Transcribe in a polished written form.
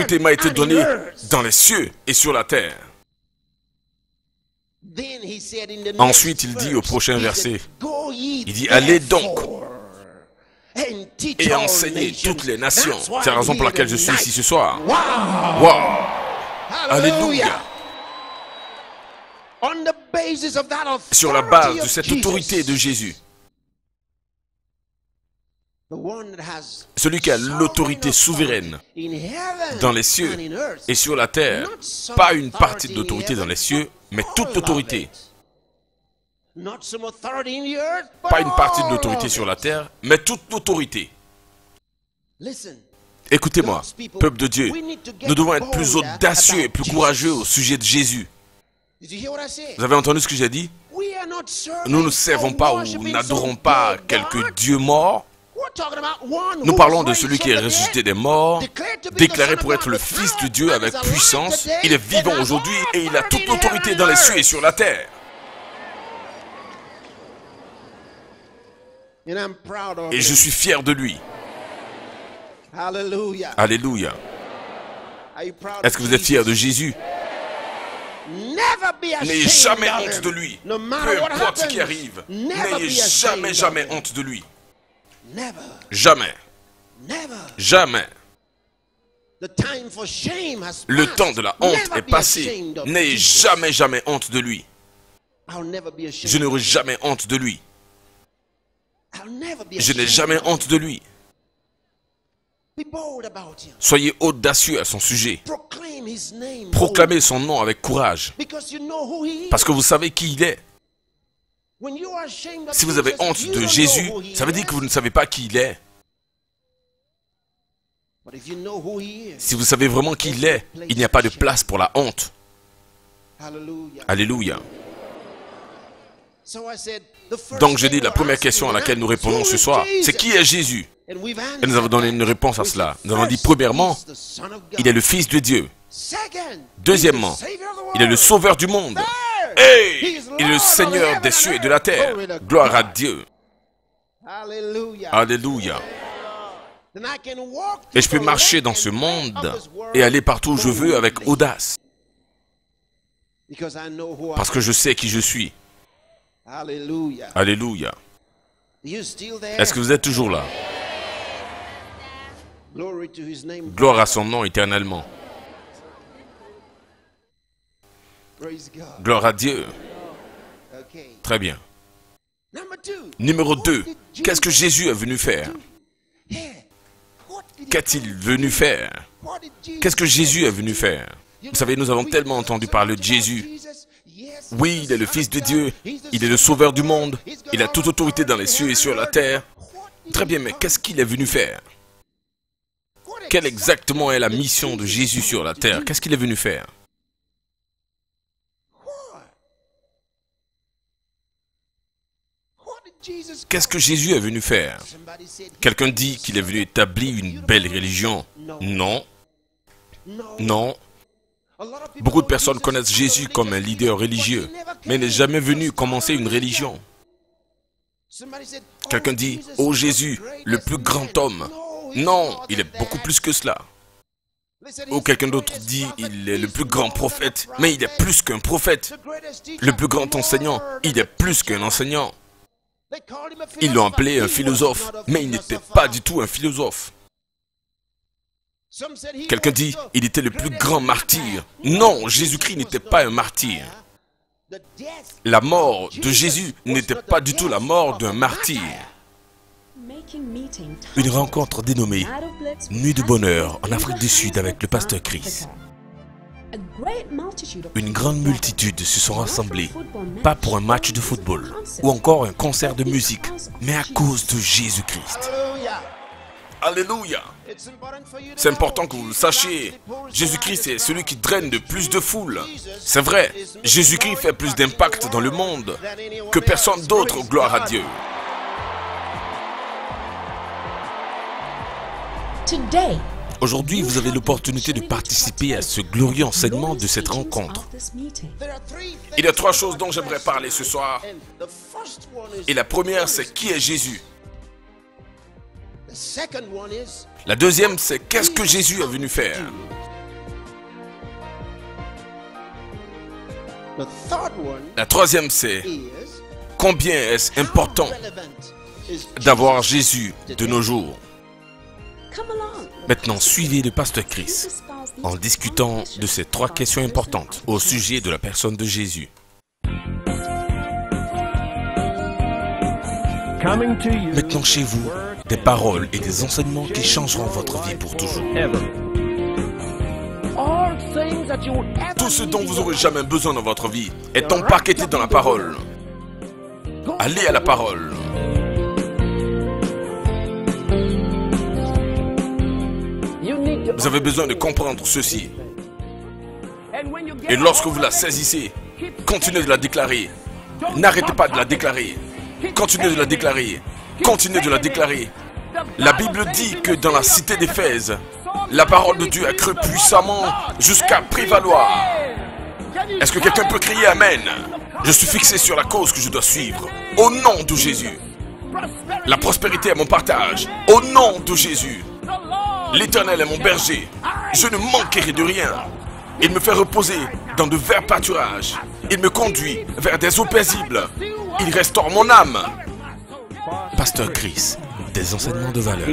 Tout m'a été donné dans les cieux et sur la terre. Ensuite, il dit au prochain verset, il dit, allez donc et enseignez toutes les nations. C'est la raison pour laquelle je suis ici ce soir. Wow! Alléluia! Sur la base de cette autorité de Jésus, celui qui a l'autorité souveraine dans les cieux et sur la terre, pas une partie de l'autorité dans les cieux, mais toute l'autorité. Pas une partie de l'autorité sur la terre, mais toute l'autorité. Écoutez-moi, peuple de Dieu, nous devons être plus audacieux et plus courageux au sujet de Jésus. Vous avez entendu ce que j'ai dit? Nous ne servons pas ou n'adorons pas quelques dieux morts. Nous parlons de celui qui est ressuscité des morts, déclaré pour être le Fils de Dieu avec puissance. Il est vivant aujourd'hui et il a toute l'autorité dans les cieux et sur la terre. Et je suis fier de lui. Alléluia. Est-ce que vous êtes fier de Jésus? N'ayez jamais honte de lui. Peu importe ce qui arrive, n'ayez jamais honte de lui. Jamais. Jamais. Le temps de la honte est passé. N'ayez jamais honte de lui. Je n'aurai jamais honte de lui. Je n'ai jamais honte de lui. Soyez audacieux à son sujet. Proclamez son nom avec courage. Parce que vous savez qui il est. Si vous avez honte de Jésus, ça veut dire que vous ne savez pas qui il est. Si vous savez vraiment qui il est, il n'y a pas de place pour la honte. Alléluia. Donc je dis, la première question à laquelle nous répondons ce soir, c'est qui est Jésus? Et nous avons donné une réponse à cela. Nous avons dit, premièrement, il est le Fils de Dieu. Deuxièmement, il est le Sauveur du monde. Et il est le Seigneur des cieux et de la terre. Gloire à Dieu. Alléluia. Et je peux marcher dans ce monde et aller partout où je veux avec audace. Parce que je sais qui je suis. Alléluia. Est-ce que vous êtes toujours là? Gloire à son nom éternellement. Gloire à Dieu. Très bien. Numéro 2. Qu'est-ce que Jésus est venu faire? Qu'est-il venu faire? Qu'est-ce que Jésus est venu faire? Vous savez, nous avons tellement entendu parler de Jésus. Oui, il est le Fils de Dieu. Il est le Sauveur du monde. Il a toute autorité dans les cieux et sur la terre. Très bien, mais qu'est-ce qu'il est venu faire? Quelle exactement est la mission de Jésus sur la terre? Qu'est-ce qu'il est venu faire? Qu'est-ce que Jésus est venu faire? Quelqu'un dit qu'il est venu établir une belle religion. Non. Non. Beaucoup de personnes connaissent Jésus comme un leader religieux, mais il n'est jamais venu commencer une religion. Quelqu'un dit, oh Jésus, le plus grand homme. Non, il est beaucoup plus que cela. Ou quelqu'un d'autre dit, il est le plus grand prophète, mais il est plus qu'un prophète. Le plus grand enseignant, il est plus qu'un enseignant. Ils l'ont appelé un philosophe, mais il n'était pas du tout un philosophe. Quelqu'un dit, il était le plus grand martyr. Non, Jésus-Christ n'était pas un martyr. La mort de Jésus n'était pas du tout la mort d'un martyr. Une rencontre dénommée Nuit de bonheur en Afrique du Sud avec le pasteur Chris. Une grande multitude se sont rassemblés, pas pour un match de football ou encore un concert de musique, mais à cause de Jésus-Christ. Alléluia. C'est important que vous le sachiez. Jésus-Christ est celui qui draine de plus de foule. C'est vrai, Jésus-Christ fait plus d'impact dans le monde que personne d'autre, gloire à Dieu. Aujourd'hui, vous avez l'opportunité de participer à ce glorieux enseignement de cette rencontre. Il y a 3 choses dont j'aimerais parler ce soir. Et la première, c'est qui est Jésus? La deuxième, c'est qu'est-ce que Jésus est venu faire? La troisième, c'est combien est-ce important d'avoir Jésus de nos jours. Maintenant, suivez le pasteur Chris en discutant de ces 3 questions importantes au sujet de la personne de Jésus. Maintenant chez vous, des paroles et des enseignements qui changeront votre vie pour toujours. Tout ce dont vous aurez jamais besoin dans votre vie est empaqueté dans la parole. Allez à la parole. Vous avez besoin de comprendre ceci. Et lorsque vous la saisissez, continuez de la déclarer. N'arrêtez pas de la déclarer. Continuez de la déclarer. Continuez de la déclarer. La Bible dit que dans la cité d'Éphèse, la parole de Dieu a cru puissamment jusqu'à prévaloir. Est-ce que quelqu'un peut crier Amen? Je suis fixé sur la cause que je dois suivre. Au nom de Jésus. La prospérité est mon partage. Au nom de Jésus. L'Éternel est mon berger. Je ne manquerai de rien. Il me fait reposer dans de verts pâturages. Il me conduit vers des eaux paisibles. Il restaure mon âme. Pasteur Chris, des enseignements de valeur.